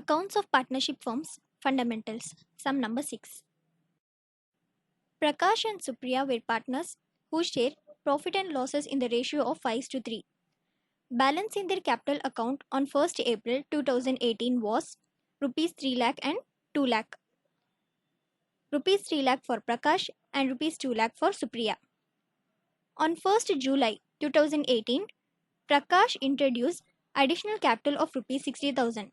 Accounts of partnership firms, fundamentals, sum number 6. Prakash and Supriya were partners who share profit and losses in the ratio of 5:3. Balance in their capital account on 1st April 2018 was rupees 3 lakh and 2 lakh. Rupees 3 lakh for Prakash and rupees 2 lakh for Supriya. On 1st July 2018, Prakash introduced additional capital of rupees 60,000.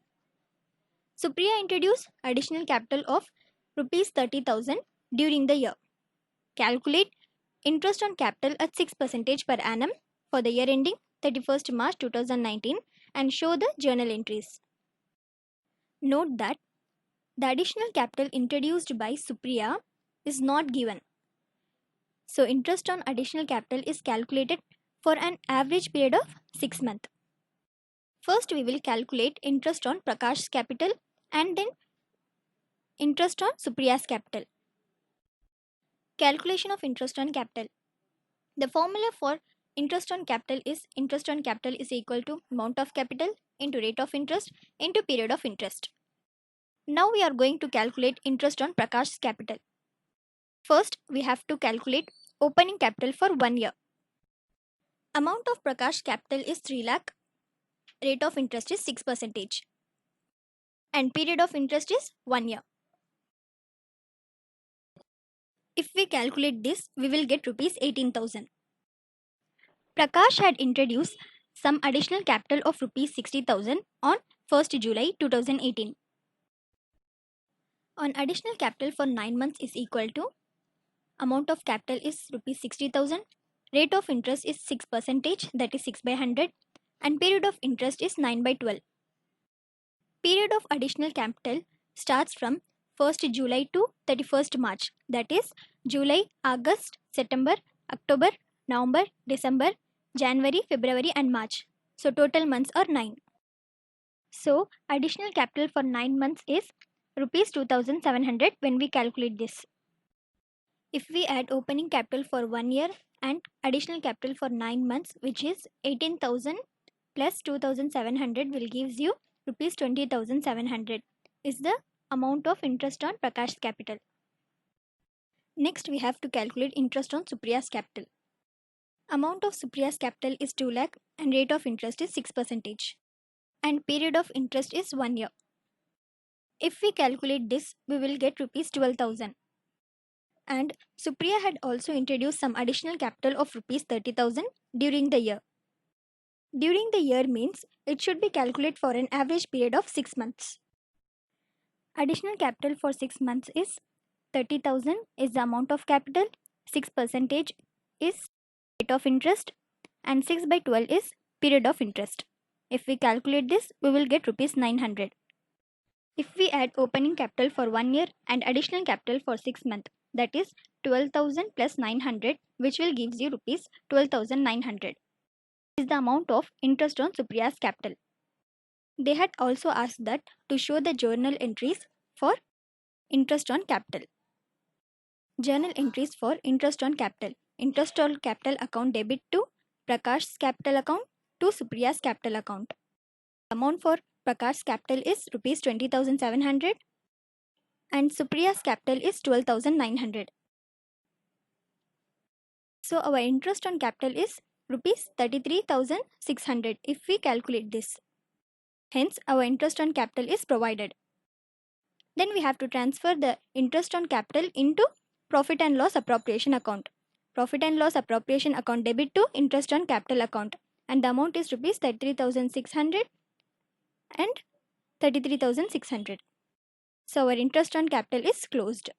Supriya introduced additional capital of rupees 30,000 during the year. Calculate interest on capital at 6% per annum for the year ending 31st March 2019 and show the journal entries. Note that the additional capital introduced by Supriya is not given. So interest on additional capital is calculated for an average period of 6 months. First we will calculate interest on Prakash's capital and then interest on Supriya's capital. Calculation of interest on capital. The formula for interest on capital is equal to amount of capital into rate of interest into period of interest. Now we are going to calculate interest on Prakash's capital. First we have to calculate opening capital for 1 year. Amount of Prakash's capital is 3 lakh. Rate of interest is 6% and period of interest is 1 year. If we calculate this, we will get rupees 18,000. Prakash had introduced some additional capital of rupees 60,000 on 1st July 2018. On additional capital for 9 months is equal to amount of capital is rupees 60,000, rate of interest is 6%, that is 6 by 100, and period of interest is 9 by 12. Period of additional capital starts from 1st July to 31st March, that is July, August, September, October, November, December, January, February and March. So total months are 9. So additional capital for 9 months is rupees 2,700 when we calculate this. If we add opening capital for 1 year and additional capital for 9 months, which is 18,000 plus 2,700 will gives you rupees 20,700 is the amount of interest on Prakash's capital. Next we have to calculate interest on Supriya's capital. Amount of Supriya's capital is 2 lakh and rate of interest is 6% and period of interest is 1 year. If we calculate this, we will get rupees 12,000. And Supriya had also introduced some additional capital of rupees 30,000 during the year. During the year means it should be calculated for an average period of 6 months. Additional capital for 6 months is 30,000 is the amount of capital, 6% is rate of interest and 6 by 12 is period of interest. If we calculate this, we will get rupees 900. If we add opening capital for 1 year and additional capital for 6 months, that is 12,000 plus 900, which will gives you rupees 12,900. Is the amount of interest on Supriya's capital. They had also asked that to show the journal entries for interest on capital. Journal entries for interest on capital. Interest on capital account debit to Prakash's capital account to Supriya's capital account. Amount for Prakash's capital is rupees 20,700 and Supriya's capital is 12,900. So our interest on capital is rupees 33,600 if we calculate this. Hence our interest on capital is provided. Then we have to transfer the interest on capital into profit and loss appropriation account. Profit and loss appropriation account debit to interest on capital account and the amount is rupees 33,600 and 33,600. So our interest on capital is closed.